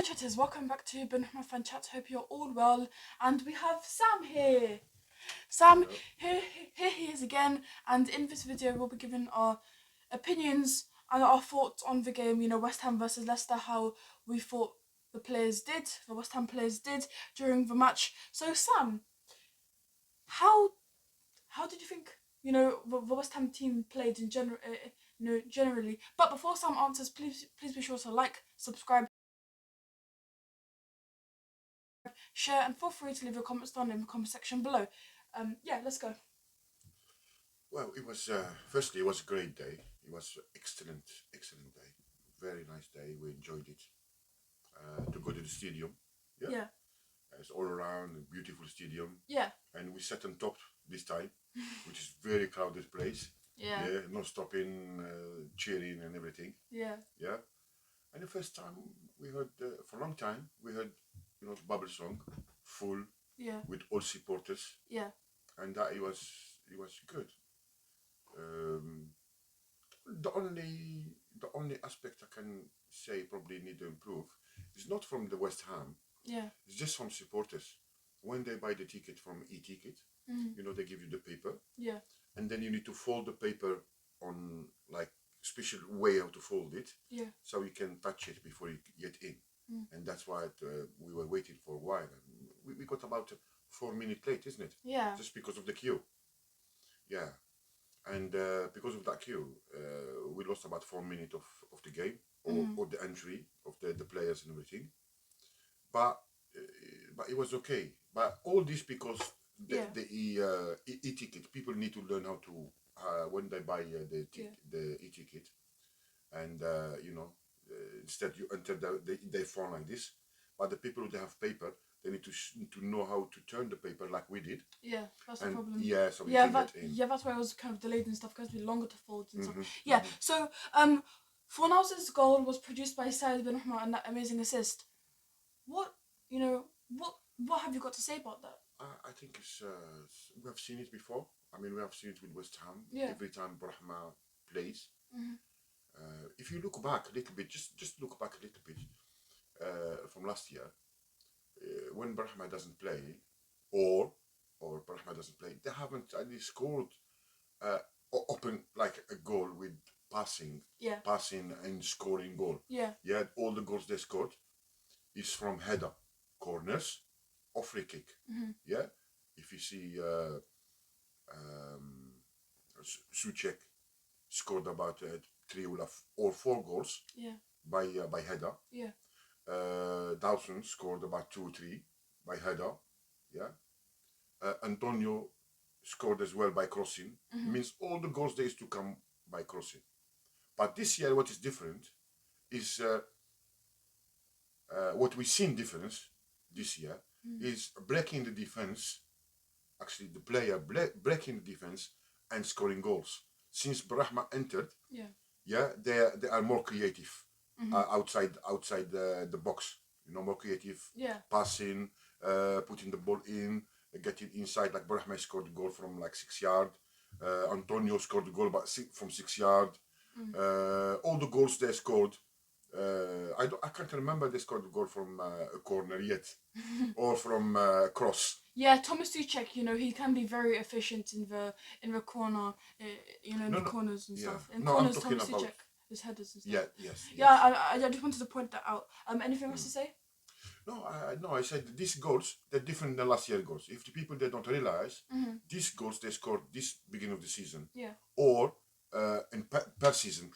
chatters, welcome back to Benrahma Fan Chat. Hope you're all well. And we have Sam here. Sam, Hello. here he is again. And in this video, we'll be giving our opinions and our thoughts on the game. West Ham versus Leicester, how we thought the West Ham players did during the match. So, Sam, how did you think the West Ham team played in general? Generally. But before Sam answers, please be sure to like, subscribe, share, and feel free to leave your comments down in the comment section below. Yeah, let's go. Well, it was firstly it was a great day. It was excellent day. Very nice day. We enjoyed it. To go to the stadium. Yeah. Yeah. It's all around a beautiful stadium. Yeah. And we sat on top this time, which is very crowded place. Yeah. Yeah. No stopping, cheering and everything. Yeah. Yeah. And the first time we heard for a long time we heard the bubble song, full. Yeah. With all supporters. Yeah. And that it was good. The only aspect I can say probably need to improve is not from the West Ham. Yeah. It's just from supporters. When they buy the ticket from e-ticket, they give you the paper. Yeah. And then you need to fold the paper on like special way how to fold it. Yeah. So you can touch it before you get in. And that's why we were waiting for a while. We got about 4 minutes late, isn't it? Yeah. Just because of the queue. Yeah. And because of that queue, we lost about 4 minutes of the game or the entry of the players and everything. But it was okay. But all this because the e-ticket, people need to learn how to when they buy the e-ticket, and instead you enter their phone like this. But the people who have paper, they need to know how to turn the paper like we did. Yeah, that's the problem. Yeah, so we can get in. Yeah, that's why it was kind of delayed and stuff, because it was longer to fold and stuff. Mm-hmm, Yeah, so Fornals's goal was produced by Benrahma and that amazing assist. What have you got to say about that? I think we have seen it before. I mean, we have seen it with West Ham. Yeah. Every time Benrahma plays. Mm-hmm. If you look back a little bit, just look back a little bit from last year, when Benrahma doesn't play, or Benrahma doesn't play, they haven't actually scored open like a goal with passing and scoring goal. Yeah. Yeah, all the goals they scored is from header, corners, or free kick. Mm-hmm. Yeah, if you see Suchek scored about 3 or 4 goals. Yeah. By header. Yeah. Dawson scored about 2 or 3 by header. Yeah. Antonio scored as well by crossing. Mm-hmm. Means all the goals there is to come by crossing. But this year, what is different is what we seen difference this year is breaking the defense. Actually, the player breaking the defense and scoring goals. Since Benrahma entered, they are more creative outside the box. More creative. Yeah. Passing, putting the ball in, getting inside. Like Benrahma scored a goal from like 6 yards. Antonio scored a goal from 6 yards. All the goals they scored. I can't remember they scored a goal from a corner yet, or from cross. Yeah, Thomas Suchek, he can be very efficient in the corner, the corners and stuff. In corners, Thomas Suchek, his headers and stuff. Yeah, yes. Yeah, I just wanted to point that out. Anything else to say? No, I said these goals, they're different than last year's goals. If the people they don't realize, these goals they scored this beginning of the season. Yeah. Or in per season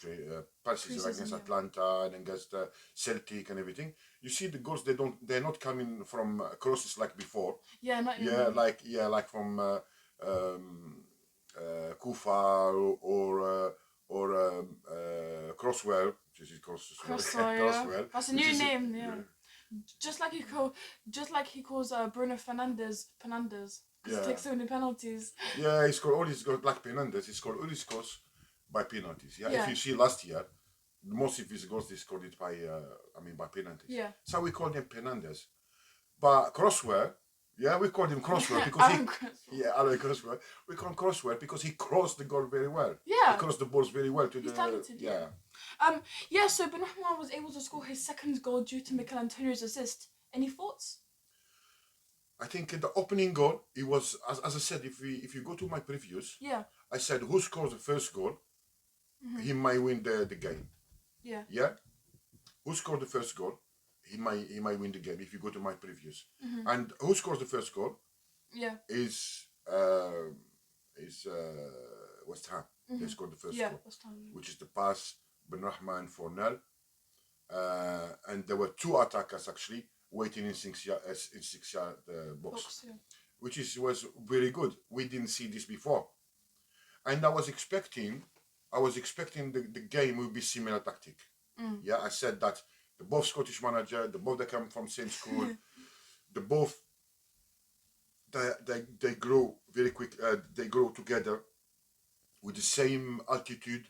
against Atlanta and against Celtic and everything. You see the goals they're not coming from crosses like before. Yeah, not like from Kufa or Crosswell, which is Crosswell. That's a new name. Yeah. Just like he calls Bruno Fernandes because he takes so many penalties. Yeah, he scored all his goals like Fernandes. He scored all his goals by penalties. Yeah? If you see last year, most of his goals they scored it by penalties. Yeah. So we call them Fernandes. But Crosswell, Yeah, we called him Crosswell because Aaron Cresswell. yeah, Alan Crosswell. We call him Crosswell because he crossed the goal very well. Yeah. He crossed the balls very well to He's the talented, yeah. Yeah, so Benrahma was able to score his second goal due to Mikel Antonio's assist. Any thoughts? I think in the opening goal, it was as I said. If you go to my previews, Yeah. I said who scores the first goal, he might win the game. Yeah. Yeah, who scored the first goal, he might win the game. If you go to my previews, and who scores the first goal, Yeah. is West Ham. They scored the first Yeah. goal, West Ham. which is the pass Benrahma and Fornell, and there were two attackers actually waiting in 6 yard box, Yeah. which was very good. We didn't see this before, and I was expecting the game will be similar tactic. Yeah, I said that the both Scottish manager, the both they come from same school, the both they grow very quick. They grow together with the same altitude,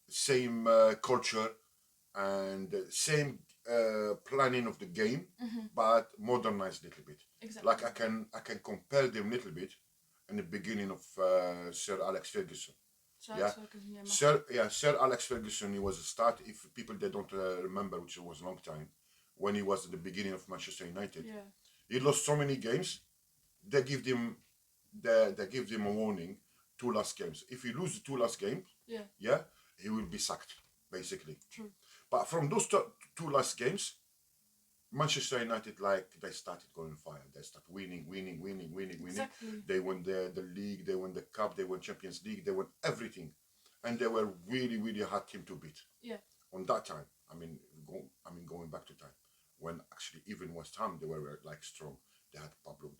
same culture, and same planning of the game, but modernized a little bit. Exactly. Like I can compare them a little bit in the beginning of Sir Alex Ferguson. Sir Alex Ferguson. He was a start. If people they don't remember, which was a long time, when he was at the beginning of Manchester United, he lost so many games. They give them a warning. 2 last games. If he lose the 2 last games, he will be sacked basically. True. But from those two last games, Manchester United, like, they started going fire. They start winning. Exactly. They won the league, they won the cup, they won Champions League, they won everything, and they were really hard team to beat. Yeah. On that time, going back to time when actually even West Ham they were like strong. They had Pablo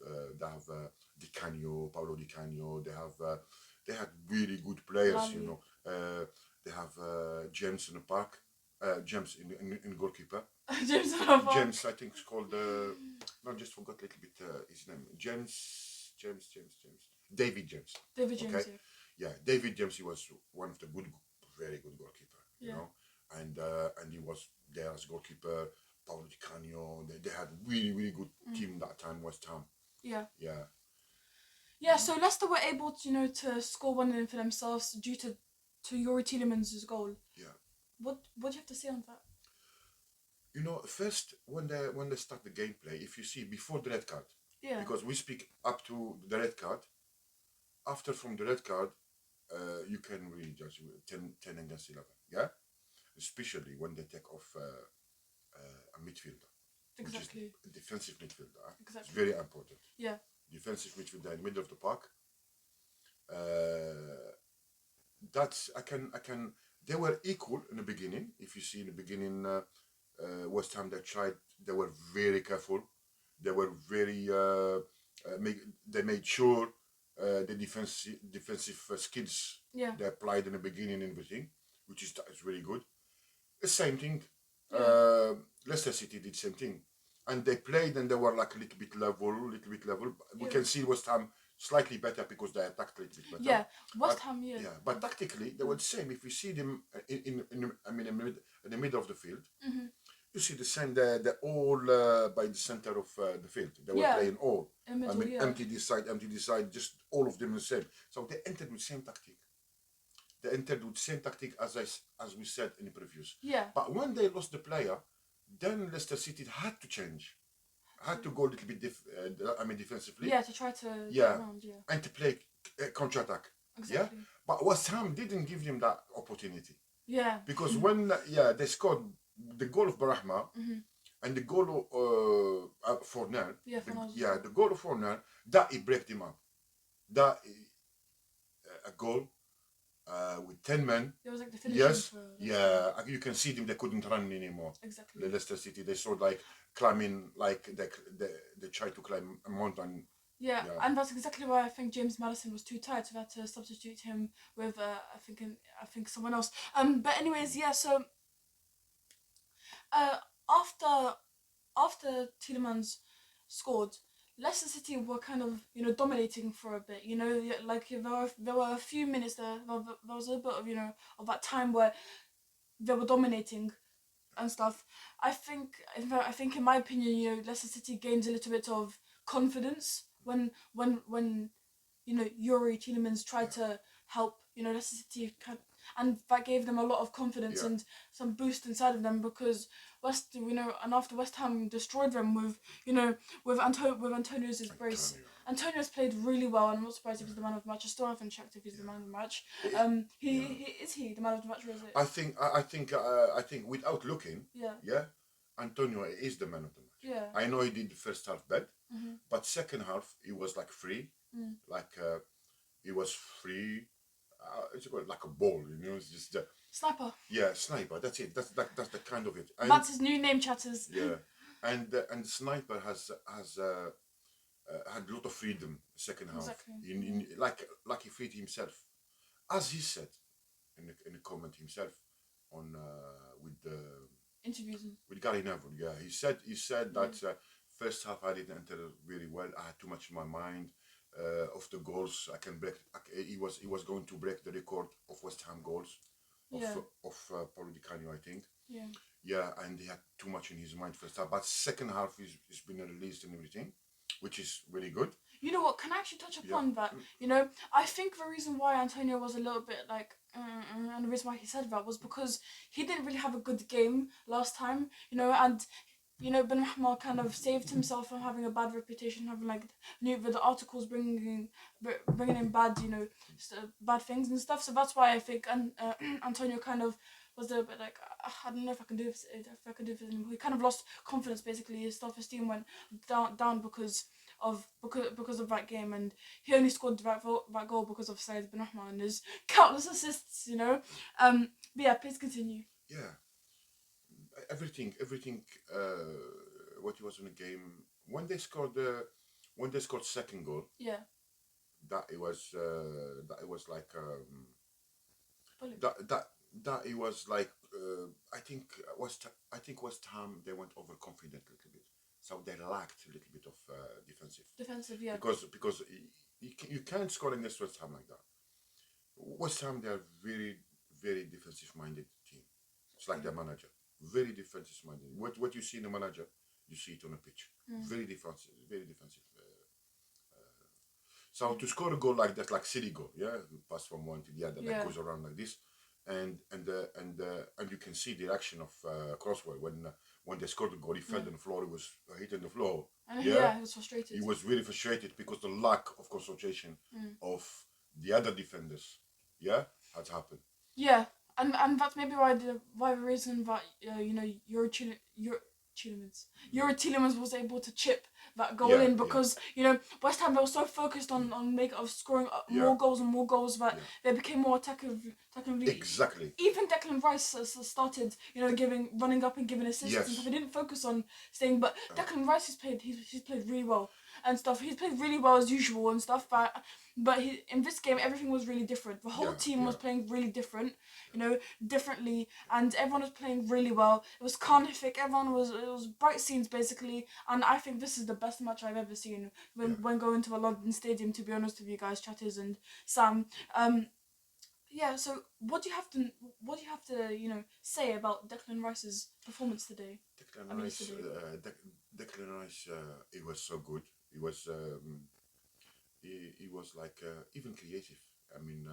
Di Canio. They had really good players. Lovely. You know, they have James in the park. James in goalkeeper. James, I think it's called. No, just forgot a little bit his name. James. David James. David James. Okay? Yeah, David James. He was one of the very good goalkeeper. You know, and he was there as goalkeeper. Paulo Di Canio. They had really good team that time. West Ham. Yeah. Yeah. Yeah. So Leicester were able to to score 1-0 for themselves due to Youri Tielemans' goal. Yeah. What do you have to say on that? You know, first when they start the gameplay, if you see before the red card, because we speak up to the red card. After from the red card, you can really judge 10 against 11. Yeah, especially when they take off a midfielder, Exactly. which is a defensive midfielder. Exactly. It's very important. Yeah. Defensive midfielder in the middle of the park. That's I can. They were equal in the beginning. If you see in the beginning, West Ham they were very careful. They were very. They made sure the defensive skills they applied in the beginning and everything, which is really good. The same thing. Leicester City did same thing, and they played and they were like a little bit level. We can see West Ham slightly better because they attacked a little bit better. Yeah, West Ham. Yeah. Yeah, but tactically they were the same. If you see them in the middle of the field, you see the same. They're all by the center of the field. They were playing all. Empty this side, just all of them the same. So they entered with same tactic. They entered with same tactic as we said in the previous. Yeah. But when they lost the player, then Leicester City had to change. Had to go a little bit defensively. Yeah, to try to get around, and to play counter-attack. Exactly. Yeah, but West Ham didn't give them that opportunity. Yeah. Because when they scored the goal of Benrahma and the goal of Fornell. The goal of Fornell, that it break them up. That a goal with 10 men. It was like the finishing. You can see them. They couldn't run anymore. Exactly. The Leicester City, they saw like climbing, like they tried to climb a mountain. Yeah, and that's exactly why I think James Maddison was too tired, so we had to substitute him with I think someone else. But anyways, so after Tielemans scored, Leicester City were kind of dominating for a bit. Like there were a few minutes there was a bit of of that time where they were dominating and stuff. I think in my opinion, Leicester City gained a little bit of confidence when Yuri Tielemans tried to help Leicester City, and that gave them a lot of confidence Yeah. and some boost inside of them, because and after West Ham destroyed them with Antonio's brace. Antonio's played really well, and I'm not surprised if he's the man of the match. I still haven't checked if he's the man of the match. He the man of the match, or is it? I think without looking, Yeah. Antonio is the man of the match. Yeah. I know he did the first half bad, Mhm. but second half he was like free, like he was free. It's like a ball, it's just Sniper. yeah, sniper. That's it. That's the kind of it. That's his new name, chatters. Yeah, and sniper has had a lot of freedom second half. Exactly. Like he freed himself, as he said in the comment himself on with the Interviews. with Gary Neville. Yeah, he said that first half I didn't enter really well. I had too much in my mind of the goals. I can break. He was going to break the record of West Ham goals of Paulo Di Canio, I think. Yeah. Yeah, and he had too much in his mind first half. But second half he's been released and everything, which is really good. You know what? Can I actually touch upon that? I think the reason why Antonio was a little bit like, and the reason why he said that was because he didn't really have a good game last time. And Benrahma kind of saved himself from having a bad reputation, having like the articles bringing in bad bad things and stuff. So that's why I think Antonio kind of was a bit like, I don't know if I can do this anymore. He kind of lost confidence, basically. His self-esteem went down because of that game, and he only scored that goal because of Said Benrahma and his countless assists. But yeah, please continue. Yeah, everything. What he was in the game when they scored second goal. Yeah. That it was like that it was like I think West Ham, they went overconfident a little bit, so they lacked a little bit of defensive, yeah, because you can't score against West Ham like that. West Ham, they are very very defensive minded team. It's like their manager, very defensive minded. What you see in the manager, you see it on the pitch. Very defensive, very defensive. So to score a goal like that, like City goal, yeah, you pass from one to the other, that goes around like this, and you can see the action of Crosswell when they scored the goal. He fell on the floor. He was hitting the floor. He was frustrated. He was really frustrated because the lack of concentration of the other defenders, had happened. Yeah, and that's maybe why the reason that Yuri Tielemans was able to chip that goal in, because West Ham, they were so focused on scoring more goals and more goals that they became more attacking. Exactly. Even Declan Rice started running up and giving assists and stuff. He didn't focus on staying, but Declan Rice he's played really well and stuff. He's played really well as usual and stuff, but in this game everything was really different. The whole team was playing really differently, and everyone was playing really well. It was carnific. It was bright scenes basically, and I think this is the best match I've ever seen when going to a London stadium, to be honest with you guys, chatters and Sam. So what do you have to say about Declan Rice's performance today? Declan Rice, he was so good. He was he was like even creative. I mean,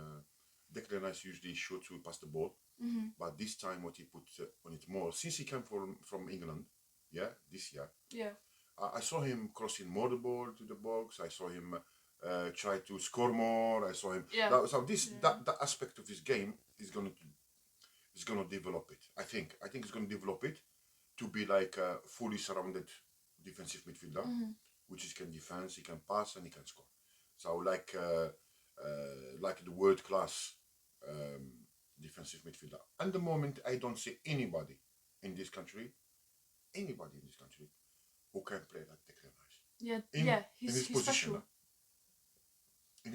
Declan Rice usually shoots will pass the ball, but this time what he put on it more, since he came from England, this year. Yeah. I saw him crossing more the ball to the box. I saw him try to score more. I saw him. That aspect of his game is gonna develop it. I think he's gonna develop it to be like a fully surrounded defensive midfielder, which he can defend, he can pass, and he can score. So like the world class defensive midfielder. At the moment, I don't see anybody in this country who can play like Declan Rice. He's position. Special. In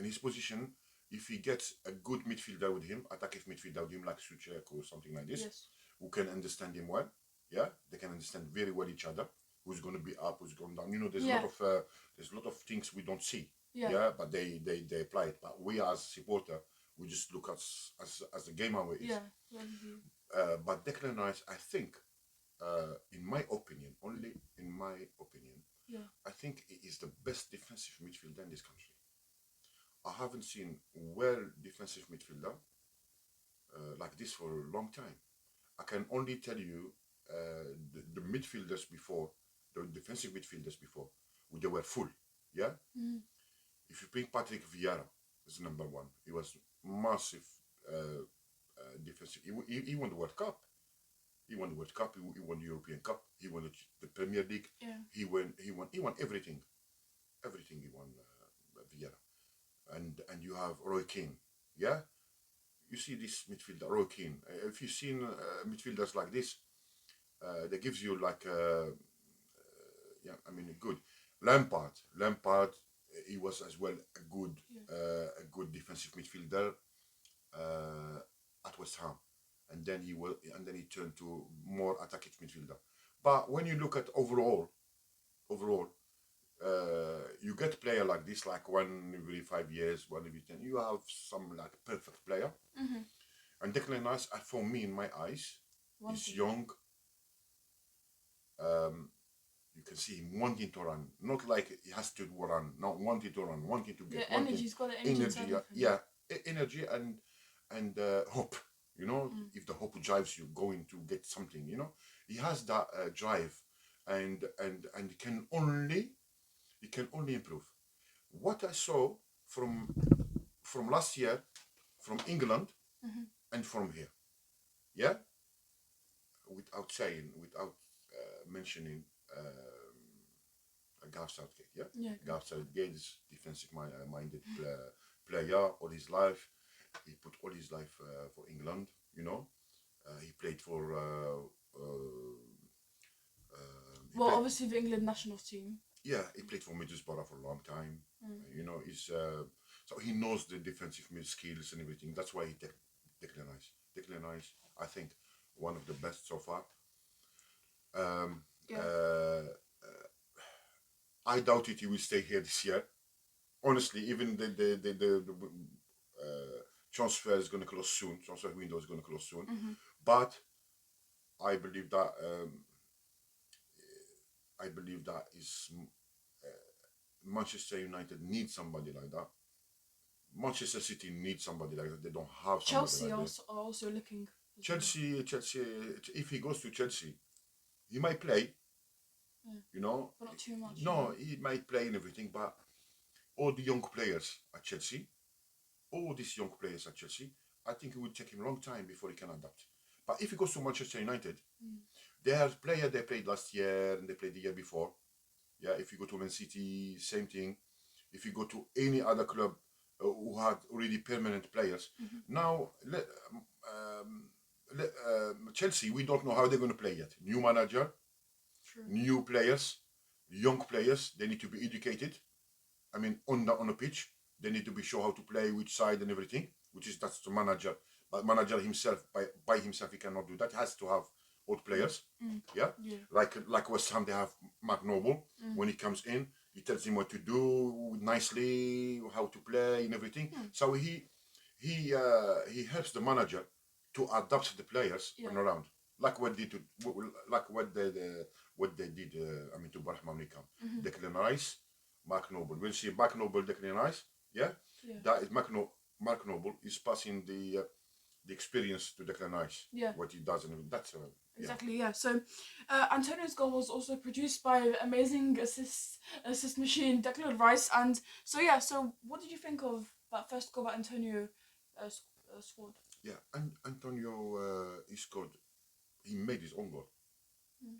his position, if he gets a good midfielder with him, attacking midfielder with him, like Suchek or something like this, who can understand him well, they can understand very well each other. Who's going to be up, who's going down? There's a lot of things we don't see. But they apply it. But we as supporter, we just look as the game how it is. But Declan Rice, I think, in my opinion, only in my opinion, Yeah. I think he is the best defensive midfielder in this country. I haven't seen well defensive midfielder like this for a long time. I can only tell you the midfielders before, the defensive midfielders before, they were full. Yeah. Mm. If you bring Patrick Vieira as number one, he was massive defensive. He won the World Cup. He won the World Cup. He won the European Cup. He won the Premier League. Yeah. He won everything. Everything he won, Vieira. And you have Roy Keane. Yeah. You see this midfielder, Roy Keane. If you've seen midfielders like this, that gives you like yeah, I mean good. Lampard, he was as well a good defensive midfielder at West Ham, and then he turned to more attacking midfielder. But when you look at overall, you get player like this, like one every 5 years, one every 10. You have some like perfect player, Mm-hmm. and Declan Rice, for me, in my eyes, is Thing. young. You can see him wanting to run, not like he has to run, not wanting to run, wanting to get Yeah, energy. He's got the energy. energy, energy and hope. You know, if the hope drives you, going to get something. You know, he has that drive, and he can only improve. What I saw from last year, from England, and from here, yeah, without mentioning Gareth Southgate, yeah? Yeah. Gareth Southgate is defensive-minded player all his life. He put all his life for England, you know. He played for... well, obviously the England national team. Yeah, he played for Middlesbrough for a long time. You know, so he knows the defensive skills and everything. That's why he Declan Rice. Declan Rice, I think, one of the best so far. I doubt it he will stay here this year. Honestly, even the transfer is going to close soon. Transfer window is going to close soon. But I believe that is Manchester United needs somebody like that. Manchester City needs somebody like that. They don't have somebody Chelsea like are also looking. Chelsea, if he goes to Chelsea, he might play. You know, but not too much. No, he might play and everything, but all the young players at Chelsea, I think it will take him a long time before he can adapt. But if he goes to Manchester United, they have players they played last year and they played the year before. Yeah, if you go to Man City, same thing. If you go to any other club who had already permanent players, now Chelsea, we don't know how they're going to play yet. New manager, new players, young players. They need to be educated. I mean, on the pitch, they need to be shown how to play, which side and everything. That's the manager. But manager himself, by himself, he cannot do that. He has to have old players. Yeah? Like West Ham, they have Mark Noble. When he comes in, he tells him what to do nicely, how to play and everything. So he helps the manager to adapt the players around, like what they did to Benrahma when he come. Declan Rice, Mark Noble. We'll see Mark Noble, Declan Rice. Yeah, that is Mark Noble is passing the experience to Declan Rice. Yeah, what he does, and that's exactly. Yeah. So Antonio's goal was also produced by amazing assist machine Declan Rice, and so what did you think of that first goal that Antonio scored? Yeah, and Antonio he scored. He made his own goal.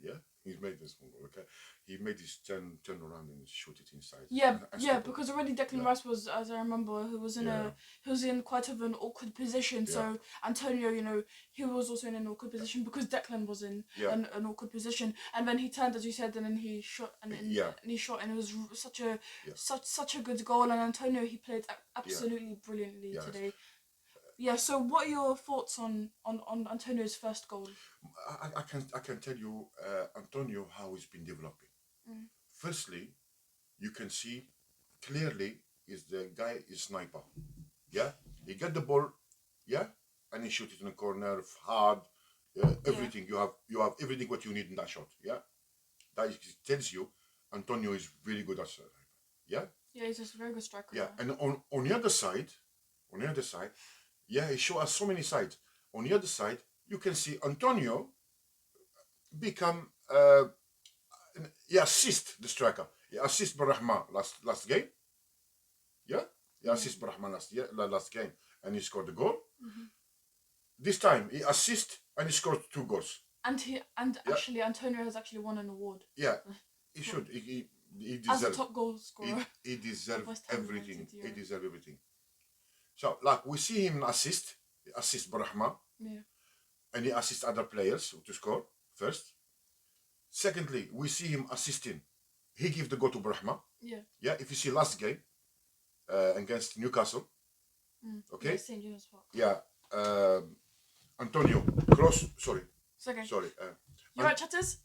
Yeah, he made his own goal. Okay, he made his turn around and shoot it inside. Yeah, because already Declan Rice was, as I remember, he was in quite of an awkward position. So Antonio, he was also in an awkward position because Declan was in an awkward position, and then he turned, as you said, and then he shot, and he shot, and it was such a good goal. And Antonio, he played absolutely brilliantly today. Yeah. So, what are your thoughts on Antonio's first goal? I can tell you, Antonio, how he's been developing. Firstly, you can see clearly is the guy is sniper. Yeah, he get the ball, and he shoot it in the corner hard. Everything you have everything what you need in that shot. Yeah, that tells you Antonio is really good at striker. Yeah. Yeah, he's just a very good striker. Yeah, and on the other side, yeah, he shows us so many sides. On the other side, you can see Antonio become he assist the striker. He assist Benrahma last game. Yeah, he assist Benrahma last game, and he scored the goal. This time he assist and he scored 2 goals. And actually Antonio has actually won an award. Yeah, he should. He deserves. As a top goal scorer. He deserves West Ham everything. United, yeah. He deserves everything. So, like, we see him assist Benrahma, Yeah. and he assists other players to score first. Secondly, we see him assisting. He gives the goal to Benrahma. Yeah. Yeah. If you see last game against Newcastle, okay. Yeah, St. James Park. Yeah. Antonio cross. Sorry. It's okay. Sorry. You right, chatters?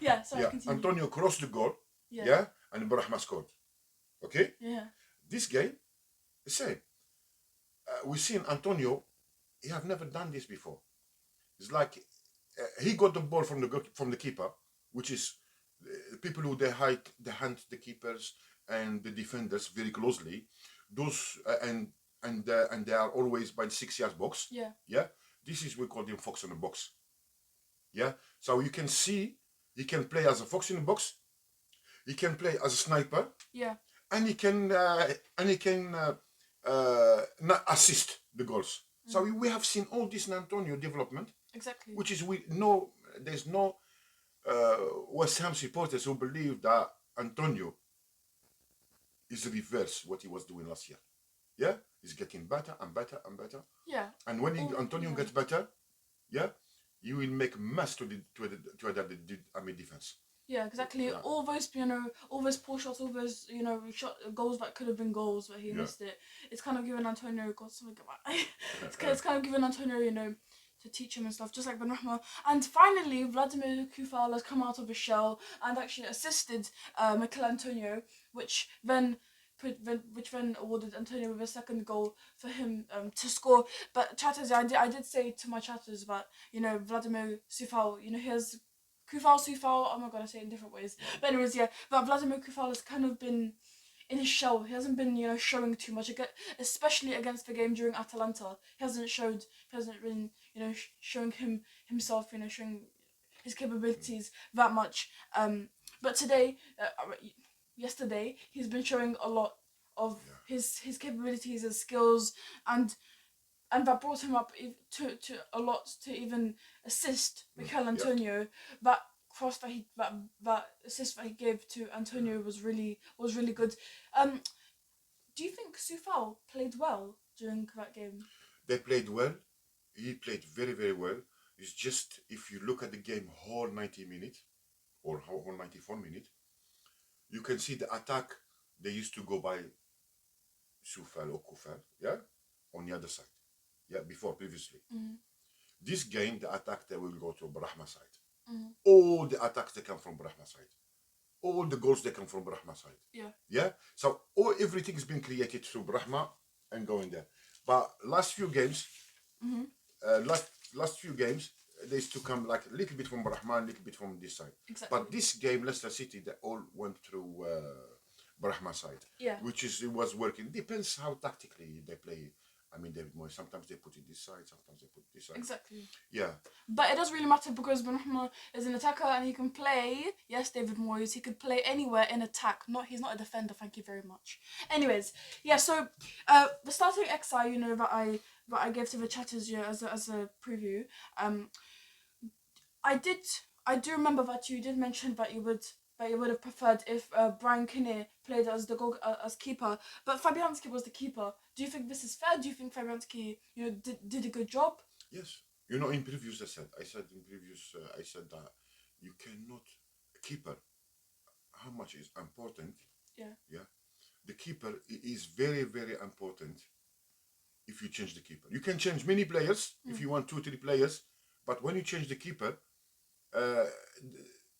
Yeah. Sorry. Yeah. Continue. Antonio crossed the goal. Yeah. Yeah. And Benrahma scored. Okay. Yeah. This game, the same. We've seen Antonio. He have never done this before. It's like he got the ball from the keeper, which is people who they hunt the keepers and the defenders very closely. Those and they are always by the 6 yard box. Yeah. Yeah. This is we call him fox in the box. Yeah. So you can see he can play as a fox in the box. He can play as a sniper. Yeah. And he can assist the goals. So we have seen all this in Antonio development. Exactly. Which is there's no West Ham supporters who believe that Antonio is the reverse what he was doing last year. Yeah, he's getting better and better and better. Yeah. And when Antonio gets better, yeah, you will make mess to the defense. Yeah, exactly. Yeah. All those poor shots, all those goals that could have been goals, but he missed it. It's kind of giving Antonio it's kind of giving Antonio to teach him and stuff, just like Benrahma. And finally, Vladimir Kufal has come out of his shell and actually assisted Mikel Antonio, which then awarded Antonio with a second goal for him to score. But chatters, I did say to my chatters that Vladimir Kufal, here's Kufal, oh my god, I say it in different ways. But anyways, yeah, but Vladimir Kufal has kind of been in his shell. He hasn't been, showing too much, especially against the game during Atalanta. He hasn't been, showing himself, showing his capabilities that much. But today, yesterday, he's been showing a lot of his capabilities and skills, and that brought him up to a lot to even assist Mikel Antonio. That cross that assist that he gave to Antonio was really good. Do you think Soufal played well during that game? They played well. He played very, very well. It's just if you look at the game whole 90 minutes or whole 94 minutes, you can see the attack they used to go by Soufal or Kufal, yeah, on the other side. Yeah, previously. This game, the attack they will go to Benrahma side. All the attacks they come from Benrahma side. All the goals they come from Benrahma side. Yeah. Yeah. So everything has been created through Benrahma and going there. But last few games, last few games, they used to come like a little bit from Benrahma, a little bit from this side. Exactly. But this game, Leicester City, they all went through Benrahma side. Yeah. It was working. Depends how tactically they play. I mean, David Moyes, sometimes they put it this side, sometimes they put it this side. Exactly. Yeah. But it doesn't really matter because Benrahma is an attacker and he can play, yes, David Moyes, he could play anywhere in attack. He's not a defender, thank you very much. Anyways, yeah, so the starting XI, that I gave to the chatters, as a preview, I do remember that you did mention that you would have preferred if Brian Kinnear played as as keeper, but Fabianski was the keeper. Do you think this is fair? Do you think Fabianski, did a good job? Yes. In previews I said that you cannot keeper. How much is important? Yeah. Yeah. The keeper is very, very important. If you change the keeper, you can change many players if you want 2-3 players, but when you change the keeper, the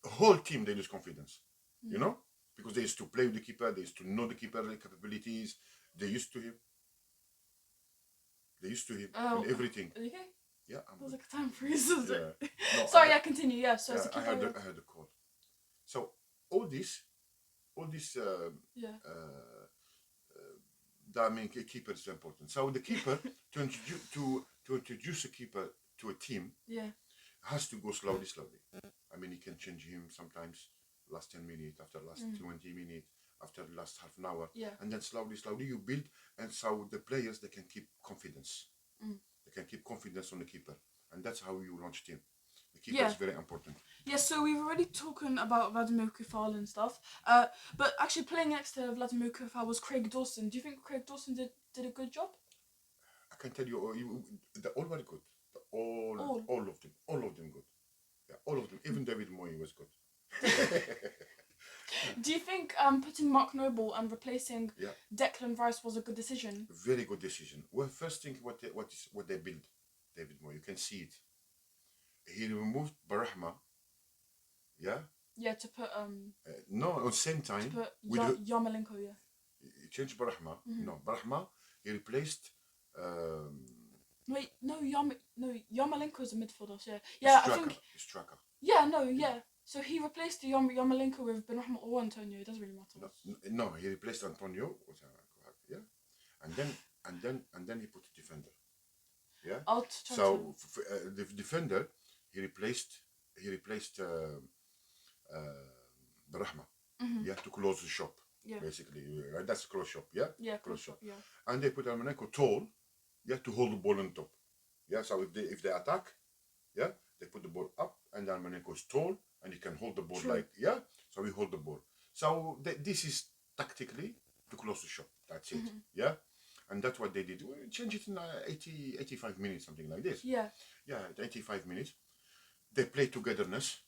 whole team they lose confidence. Because they used to play with the keeper, they used to know the keeper capabilities, they used to him and everything. Okay. Yeah, it was like a time freeze. Yeah. No, Sorry, continue. Yeah, so I had a call. So all this, Yeah. that I mean, a keeper is important. So the keeper to introduce a keeper to a team Yeah. has to go slowly. I mean, you can change him sometimes last 10 minutes, after last 20 minutes, after last half an hour, Yeah. and then slowly you build, and so the players they can keep confidence. They can keep confidence on the keeper, and that's how you launch team. The keeper is very important. Yeah, so we've already talking about Vladimir Kufal and stuff. But actually playing next to Vladimir Kufal was Craig Dawson. Do you think Craig Dawson did a good job? I can tell you, they're all very good. All of them good. Yeah, all of them. Even David Moyes was good. Do you think putting Mark Noble and replacing Declan Rice was a good decision? Very good decision. Well, first thing what they built, David Moyes, you can see it. He removed Benrahma. Yeah. Yeah, to put No, at the same time to put with Yarmolenko. Yeah. he changed Benrahma. No, Benrahma. He replaced. Wait, no, Yarmolenko is a midfielder. So yeah, I think. Striker. Yeah, no, yeah. So he replaced the Yarmolenko with Benrahma or Antonio. It doesn't really matter. No, he replaced Antonio. Yeah, and then he put a defender. Yeah. So the defender he replaced Benrahma. Yeah, to close the shop. Yeah. Basically, right? That's close shop. Yeah. Yeah, close shop. Yeah. And they put Yarmolenko tall. Yeah, to hold the ball on top. Yeah. So if they attack, yeah, they put the ball up, and Yarmolenko is tall, and he can hold the ball So we hold the ball. So this is tactically to close the shop. That's it. Yeah. And that's what they did. We changed it in 85 minutes, something like this. Yeah. Yeah, 85 minutes. They play togetherness.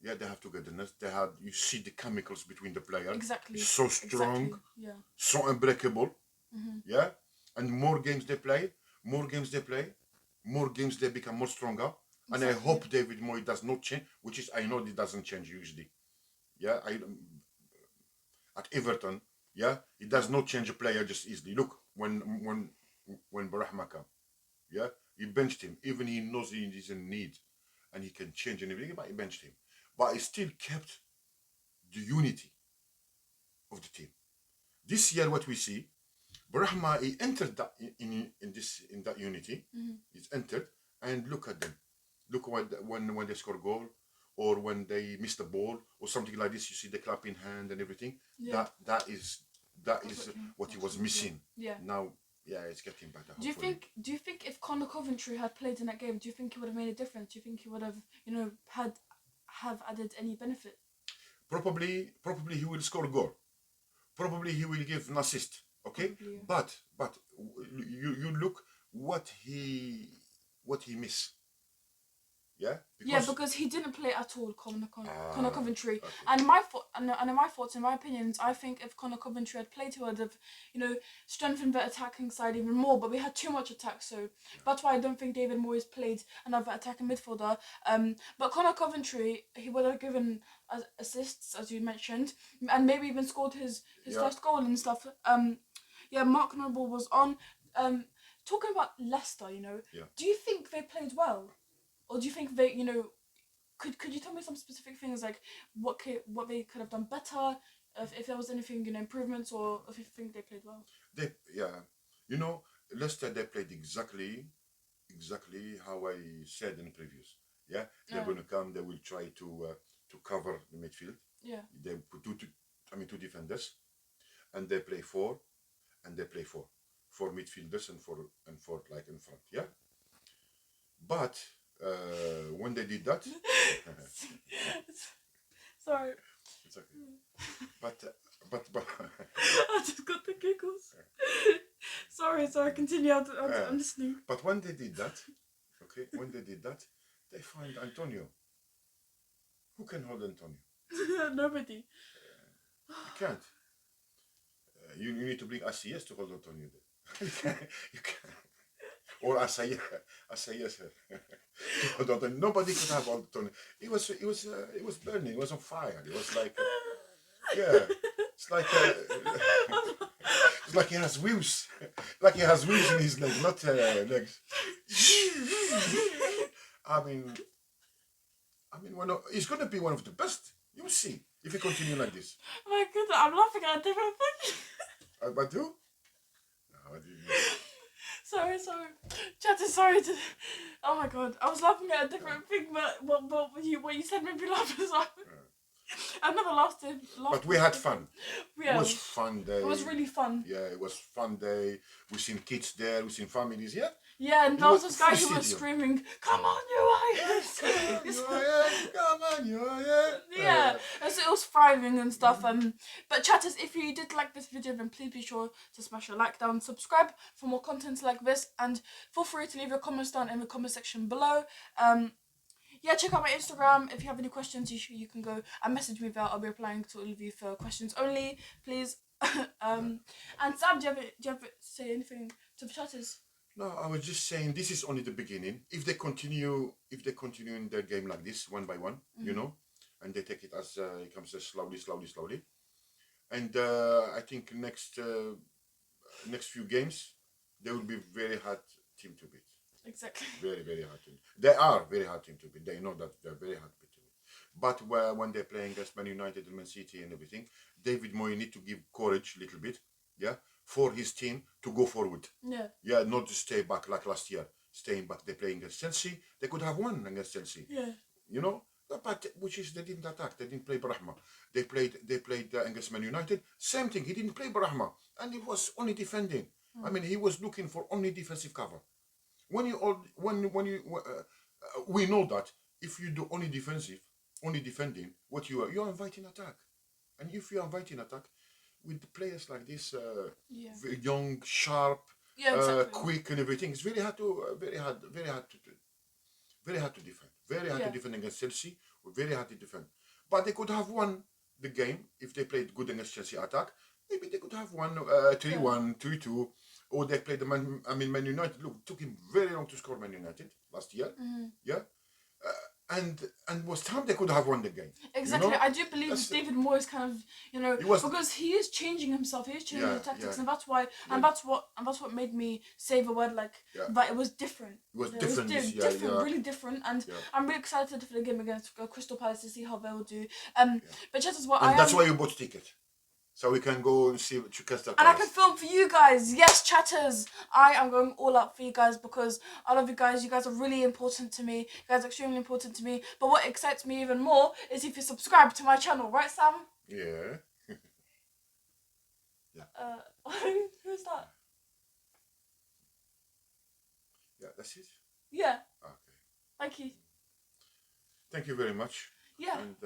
Yeah, they have togetherness. You see the chemicals between the players. Exactly. So strong. Exactly. Yeah. So unbreakable. Yeah. And more games they play, more games they become more stronger. Exactly. And I hope David Moyes does not change, which is I know he doesn't change usually. Yeah, at Everton, yeah, he does not change a player just easily. Look, when Benrahma came, yeah, he benched him. Even he knows he is in need, and he can change and everything, but he benched him. But he still kept the unity of the team. This year, what we see, Benrahma, he entered that in that unity. He's entered, and look at them. Look when they score a goal, or when they miss the ball, or something like this. You see the clap in hand and everything. Yeah. That is what he was missing. Yeah. Now, yeah, it's getting better. Do you think if Conor Coventry had played in that game, do you think he would have made a difference? Do you think he would have, have added any benefit? Probably he will score a goal. Probably he will give an assist. Okay, probably, yeah. But you look what he missed. Yeah. Because he didn't play at all, Conor Coventry. Okay. And in my thoughts, in my opinions, I think if Conor Coventry had played, he would have, strengthened the attacking side even more. But we had too much attack, so that's why I don't think David Moyes played another attacking midfielder. But Conor Coventry, he would have given assists, as you mentioned, and maybe even scored his first goal and stuff. Mark Noble was on. Talking about Leicester, do you think they played well? Or do you think they, could you tell me some specific things, like what they could have done better, if there was anything, improvements, or if you think they played well? Leicester, they played exactly how I said in the previous. Yeah, they're going to come. They will try to cover the midfield. Yeah. They put two defenders, and they play four midfielders and four like in front. Yeah, but. When they did that, sorry. It's okay. But I just got the giggles. Sorry. Continue. I'm listening. But when they did that, they find Antonio. Who can hold Antonio? Nobody. You can't. You need to bring ACS to hold Antonio. You can't. Or Asaya. Nobody could have Antonio. It was burning. It was on fire. It was like, it's like he has wheels. Like he has wheels in his legs, not legs. I mean, he's going to be one of the best. You will see. If you continue like this. Oh my goodness, I'm laughing at a different thing. But you? No, I didn't. Sorry. Chat is sorry to. Oh my god, I was laughing at a different thing, but what you said made me laugh as well. I've never laughed. But we had fun. Yeah, It was fun day. it was really fun. Yeah, it was fun day. We seen kids there. We seen families. Yeah. Yeah, and It there was was this guy full who was stadium. screaming, "Come on, you Irons!" Come on, you Yeah, and so it was thriving and stuff. But chatters, if you did like this video, then please be sure to smash a like down, subscribe for more content like this, and feel free to leave your comments down in the comment section below. Yeah, check out my Instagram. If you have any questions, you can go and message me there. I'll be replying to all of you for questions only, please. And Sam, do you have to say anything to the chatters? No, I was just saying this is only the beginning. If they continue in their game like this, one by one, you know, and they take it as it comes slowly, and I think next few games they will be very hard team to beat. Exactly. Very hard team. They are very hard team to beat. They know that they're very hard to beat. But when they're playing against Man United and Man City and everything, David Moyes need to give courage a little bit, yeah, for his team to go forward. Yeah, not to stay back like last year. Staying back, they're playing against Chelsea. They could have won against Chelsea. Yeah. You know, but which is they didn't attack. They didn't play Benrahma. They played against Man United. Same thing. He didn't play Benrahma, and he was only defending. I mean, he was looking for only defensive cover. We know that if you do only defending, what you are inviting attack, and if you are inviting attack with players like this, very young, sharp, quick, and everything, it's very hard to defend. Very hard to defend against Chelsea. Very hard to defend. But they could have won the game if they played good against Chelsea attack. Maybe they could have won 3-1, 3-2. Or they played Man United. Look, it took him very long to score Man United last year. Yeah. And was time they could have won the game. Exactly. You know? I do believe David Moyes kind of, because he is changing himself, he is changing the tactics, and that's why, and that's what made me say the word that it was different. It was different. Really different, and I'm really excited for the game against Crystal Palace to see how they will do. But chatters, that's why you bought a ticket. So we can go and see Crystal Palace. And I can film for you guys. Yes, chatters. I am going all out for you guys because I love you guys. You guys are really important to me. You guys are extremely important to me. But what excites me even more is if you subscribe to my channel. Right, Sam? Yeah. Who's that? Yeah, that's it? Yeah. Okay. Thank you. Thank you very much. Yeah. And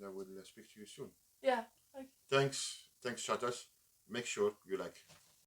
I will speak to you soon. Yeah. Thanks, chatters. Make sure you like.